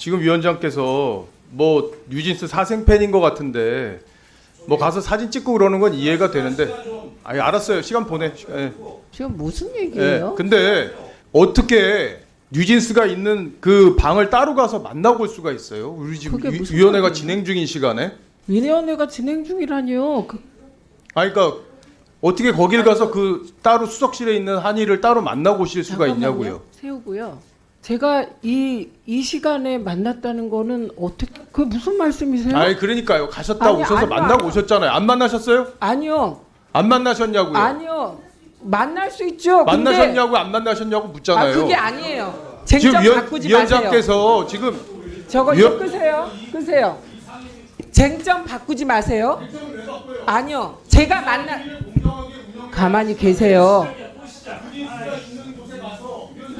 지금 위원장께서 뭐 뉴진스 사생팬인 것 같은데 뭐 가서 사진 찍고 그러는 건 이해가 되는데, 아니 알았어요. 시간 보내. 예. 지금 무슨 예. 얘기예요? 근데 어떻게 뉴진스가 있는 그 방을 따로 가서 만나볼 수가 있어요? 우리 지금 그게 무슨 위원회가 말이에요? 진행 중인 시간에? 위원회가 진행 중이라니요. 아니 그러니까 어떻게 거길 가서 그 따로 수석실에 있는 한의를 따로 만나고 오실 수가 있냐고요? 세우고요. 제가 이 시간에 만났다는 거는 어떻게, 그 무슨 말씀이세요? 아니 그러니까요. 가셨다 아니, 오셔서 아니요, 만나고 아니요. 오셨잖아요. 안 만나셨어요? 아니요. 안 만나셨냐고요? 아니요. 만날 수 있죠. 만나셨냐고 안 만나셨냐고 묻잖아요. 그게 아니에요. 지금 쟁점 바꾸지 마세요. 위원장께서 지금 저거 이거 끄세요. 끄세요. 쟁점 바꾸지 마세요. 아니요. 제가 가만히 계세요.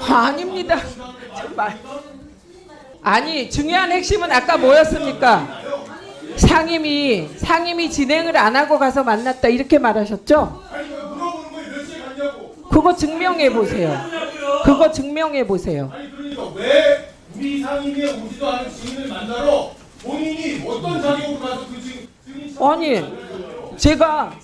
아닙니다. 정말. 아니 중요한 핵심은 아까 뭐였습니까? 상임이 진행을 안 하고 가서 만났다 이렇게 말하셨죠? 그거 증명해 보세요. 그거 증명해 보세요. 아니 그러니까 왜 우리 상임위에 오지도 않은 증인을 만나러 본인이 어떤 자격으로 가서 그 증인? 아니 제가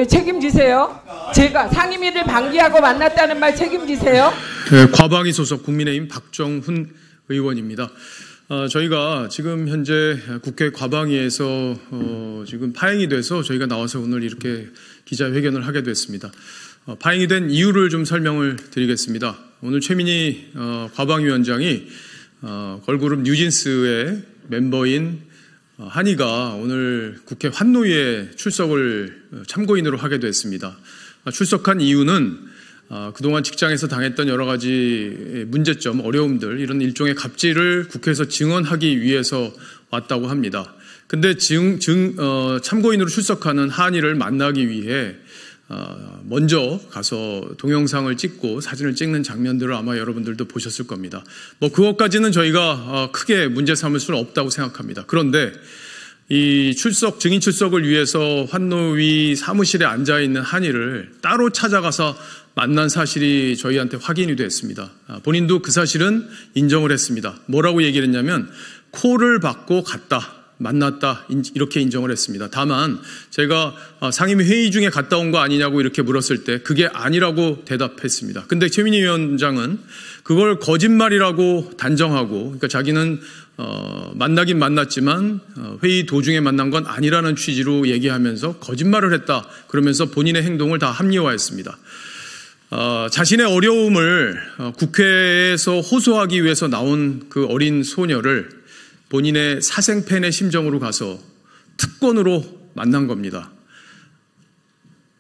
책임지세요. 제가 상임위를 방기하고 만났다는 말 책임지세요. 네, 과방위 소속 국민의힘 박정훈 의원입니다. 저희가 지금 현재 국회 과방위에서 지금 파행이 돼서 저희가 나와서 오늘 이렇게 기자회견을 하게 됐습니다. 파행이 된 이유를 좀 설명을 드리겠습니다. 오늘 최민희 과방위원장이 걸그룹 뉴진스의 멤버인 한이가 오늘 국회 환노위에 출석을 참고인으로 하게 됐습니다. 출석한 이유는 그동안 직장에서 당했던 여러 가지 문제점, 어려움들, 이런 일종의 갑질을 국회에서 증언하기 위해서 왔다고 합니다. 근데 참고인으로 출석하는 한이를 만나기 위해 먼저 가서 동영상을 찍고 사진을 찍는 장면들을 아마 여러분들도 보셨을 겁니다. 뭐 그것까지는 저희가 크게 문제 삼을 수는 없다고 생각합니다. 그런데 이 증인 출석을 위해서 환노위 사무실에 앉아 있는 한이를 따로 찾아가서 만난 사실이 저희한테 확인이 됐습니다. 본인도 그 사실은 인정을 했습니다. 뭐라고 얘기를 했냐면 콜을 받고 갔다. 만났다 이렇게 인정을 했습니다. 다만 제가 상임위 회의 중에 갔다 온 거 아니냐고 이렇게 물었을 때 그게 아니라고 대답했습니다. 근데 최민희 위원장은 그걸 거짓말이라고 단정하고, 그러니까 자기는 만나긴 만났지만 회의 도중에 만난 건 아니라는 취지로 얘기하면서 거짓말을 했다 그러면서 본인의 행동을 다 합리화했습니다. 자신의 어려움을 국회에서 호소하기 위해서 나온 그 어린 소녀를 본인의 사생팬의 심정으로 가서 특권으로 만난 겁니다.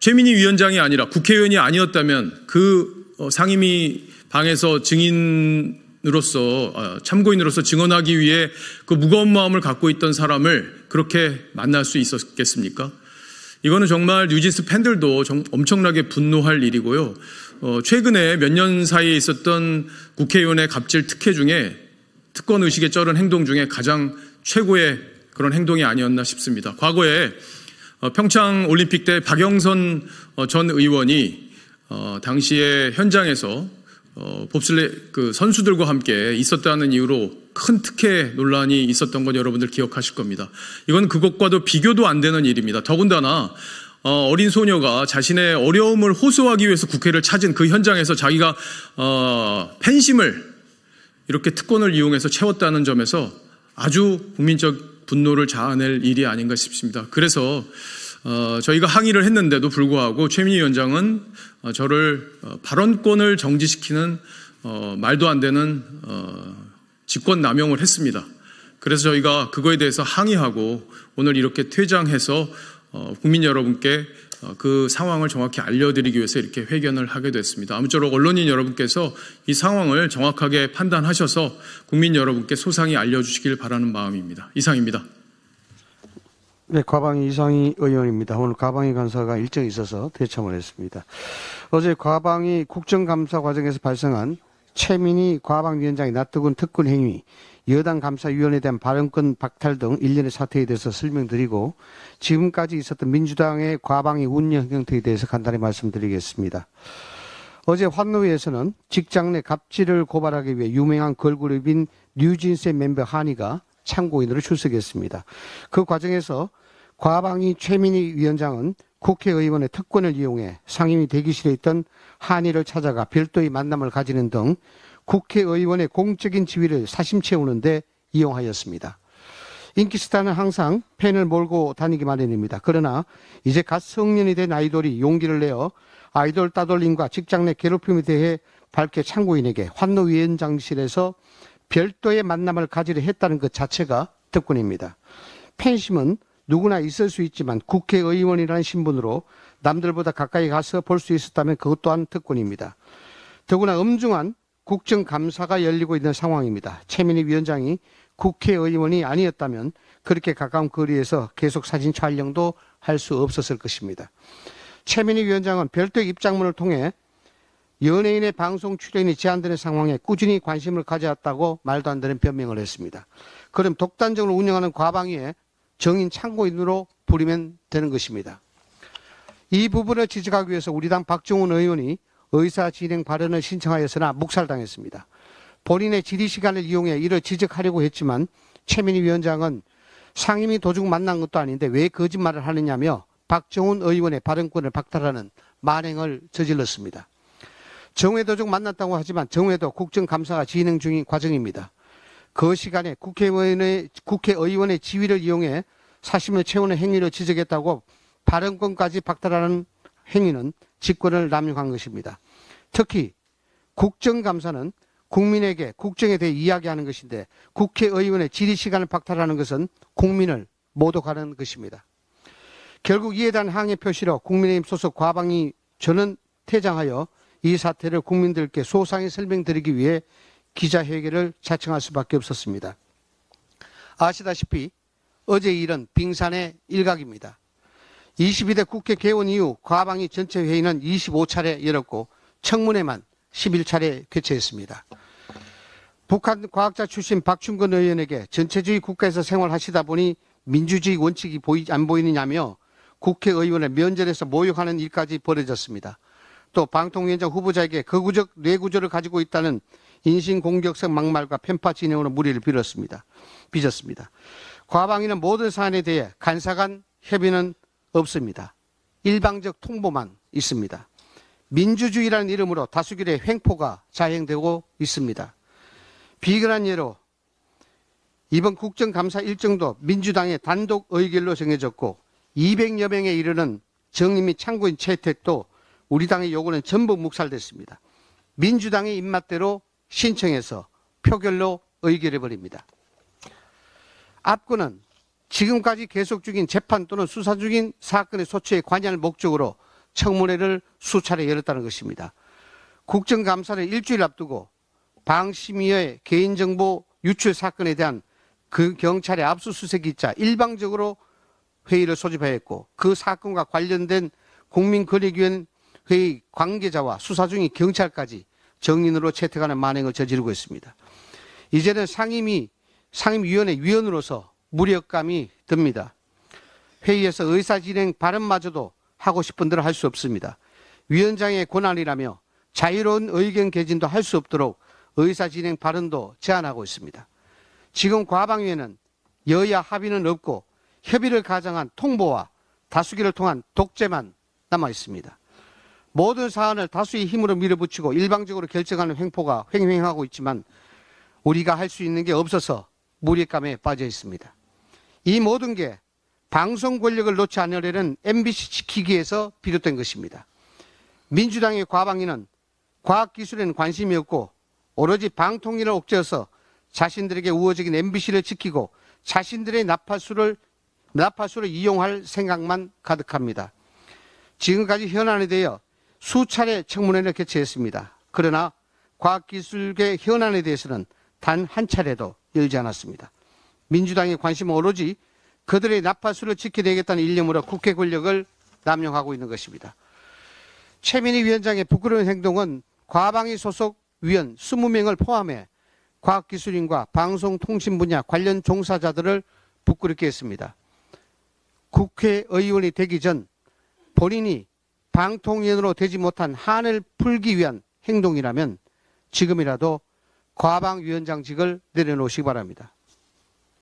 최민희 위원장이 아니라 국회의원이 아니었다면 그 상임위 방에서 증인으로서 참고인으로서 증언하기 위해 그 무거운 마음을 갖고 있던 사람을 그렇게 만날 수 있었겠습니까? 이거는 정말 뉴진스 팬들도 엄청나게 분노할 일이고요. 최근에 몇 년 사이에 있었던 국회의원의 갑질 특혜 중에 특권 의식에 쩔은 행동 중에 가장 최고의 그런 행동이 아니었나 싶습니다. 과거에 평창 올림픽 때 박영선 전 의원이 당시에 현장에서 봅슬레이 그 선수들과 함께 있었다는 이유로 큰 특혜 논란이 있었던 건 여러분들 기억하실 겁니다. 이건 그것과도 비교도 안 되는 일입니다. 더군다나 어린 소녀가 자신의 어려움을 호소하기 위해서 국회를 찾은 그 현장에서 자기가 팬심을 이렇게 특권을 이용해서 채웠다는 점에서 아주 국민적 분노를 자아낼 일이 아닌가 싶습니다. 그래서 저희가 항의를 했는데도 불구하고 최민희 위원장은 저를 발언권을 정지시키는 말도 안 되는 직권 남용을 했습니다. 그래서 저희가 그거에 대해서 항의하고 오늘 이렇게 퇴장해서 국민 여러분께 그 상황을 정확히 알려드리기 위해서 이렇게 회견을 하게 됐습니다. 아무쪼록 언론인 여러분께서 이 상황을 정확하게 판단하셔서 국민 여러분께 소상히 알려주시길 바라는 마음입니다. 이상입니다. 네, 과방위 이상희 의원입니다. 오늘 과방위 간사가 일정이 있어서 대참을 했습니다. 어제 과방위 국정감사 과정에서 발생한 최민희 과방위원장의 낯뜨거운 특권 행위, 여당 감사위원회에 대한 발언권 박탈 등 일련의 사태에 대해서 설명드리고 지금까지 있었던 민주당의 과방위 운영 형태에 대해서 간단히 말씀드리겠습니다. 어제 환노위에서는 직장 내 갑질을 고발하기 위해 유명한 걸그룹인 뉴진스의 멤버 한이가 참고인으로 출석했습니다. 그 과정에서 과방위 최민희 위원장은 국회의원의 특권을 이용해 상임위 대기실에 있던 한이를 찾아가 별도의 만남을 가지는 등 국회의원의 공적인 지위를 사심 채우는데 이용하였습니다. 인기스타는 항상 팬을 몰고 다니기 마련입니다. 그러나 이제 갓 성년이 된 아이돌이 용기를 내어 아이돌 따돌림과 직장 내 괴롭힘에 대해 밝게 참고인에게 환노위원장실에서 별도의 만남을 가지려 했다는 것 자체가 특권입니다. 팬심은 누구나 있을 수 있지만 국회의원이라는 신분으로 남들보다 가까이 가서 볼 수 있었다면 그것 또한 특권입니다. 더구나 엄중한 국정감사가 열리고 있는 상황입니다. 최민희 위원장이 국회의원이 아니었다면 그렇게 가까운 거리에서 계속 사진 촬영도 할 수 없었을 것입니다. 최민희 위원장은 별도의 입장문을 통해 연예인의 방송 출연이 제한되는 상황에 꾸준히 관심을 가져왔다고 말도 안 되는 변명을 했습니다. 그럼 독단적으로 운영하는 과방위에 정인 참고인으로 부리면 되는 것입니다. 이 부분을 지적하기 위해서 우리 당 박정훈 의원이 의사진행 발언을 신청하였으나 묵살당했습니다. 본인의 질의 시간을 이용해 이를 지적하려고 했지만 최민희 위원장은 상임위 도중 만난 것도 아닌데 왜 거짓말을 하느냐며 박정훈 의원의 발언권을 박탈하는 만행을 저질렀습니다. 정회 도중 만났다고 하지만 정회도 국정감사가 진행 중인 과정입니다. 그 시간에 국회의원의 지위를 이용해 사심을 채우는 행위를 지적했다고 발언권까지 박탈하는 행위는 직권을 남용한 것입니다. 특히 국정감사는 국민에게 국정에 대해 이야기하는 것인데 국회의원의 질의 시간을 박탈하는 것은 국민을 모독하는 것입니다. 결국 이에 대한 항의 표시로 국민의힘 소속 과방위 저는 퇴장하여 이 사태를 국민들께 소상히 설명드리기 위해 기자회견을 자청할 수밖에 없었습니다. 아시다시피 어제 일은 빙산의 일각입니다. 22대 국회 개원 이후 과방위 전체 회의는 25차례 열었고 청문회만 11차례 개최했습니다. 북한 과학자 출신 박충근 의원에게 전체주의 국가에서 생활하시다 보니 민주주의 원칙이 안 보이느냐며 국회의원을 면전에서 모욕하는 일까지 벌어졌습니다. 또 방통위원장 후보자에게 거구적 뇌구조를 가지고 있다는 인신공격성 막말과 편파 진행으로 무리를 빚었습니다. 과방위는 모든 사안에 대해 간사간 협의는 없습니다. 일방적 통보만 있습니다. 민주주의라는 이름으로 다수결의 횡포가 자행되고 있습니다. 비근한 예로 이번 국정감사 일정도 민주당의 단독 의결로 정해졌고 200여 명에 이르는 정인 및 참고인 채택도 우리 당의 요구는 전부 묵살됐습니다. 민주당의 입맛대로 신청해서 표결로 의결해버립니다. 앞건은 지금까지 계속 중인 재판 또는 수사 중인 사건의 소추에 관여할 목적으로 청문회를 수차례 열었다는 것입니다. 국정감사를 일주일 앞두고 방심위의 개인정보 유출 사건에 대한 그 경찰의 압수수색기자 일방적으로 회의를 소집하였고 그 사건과 관련된 국민권익위원회의 관계자와 수사 중인 경찰까지 정인으로 채택하는 만행을 저지르고 있습니다. 이제는 상임위원회 위원으로서 무력감이 듭니다. 회의에서 의사진행 발언마저도 하고 싶은 대로 할 수 없습니다. 위원장의 권한이라며 자유로운 의견 개진도 할 수 없도록 의사진행 발언도 제한하고 있습니다. 지금 과방위에는 여야 합의는 없고 협의를 가장한 통보와 다수결을 통한 독재만 남아 있습니다. 모든 사안을 다수의 힘으로 밀어붙이고 일방적으로 결정하는 횡포가 횡행하고 있지만 우리가 할 수 있는 게 없어서 무력감에 빠져 있습니다. 이 모든 게 방송 권력을 놓지 않으려는 MBC 지키기에서 비롯된 것입니다. 민주당의 과방위는 과학기술에는 관심이 없고 오로지 방통위를 옥죄어서 자신들에게 우호적인 MBC를 지키고 자신들의 나파수를 이용할 생각만 가득합니다. 지금까지 현안에 대해 수차례 청문회를 개최했습니다. 그러나 과학기술계 현안에 대해서는 단 한 차례도 열지 않았습니다. 민주당의 관심은 오로지 그들의 나파수를 지켜내겠다는 일념으로 국회 권력을 남용하고 있는 것입니다. 최민희 위원장의 부끄러운 행동은 과방위 소속 위원 20명을 포함해 과학기술인과 방송통신 분야 관련 종사자들을 부끄럽게 했습니다. 국회의원이 되기 전 본인이 방통위원으로 되지 못한 한을 풀기 위한 행동이라면 지금이라도 과방위원장직을 내려놓으시기 바랍니다.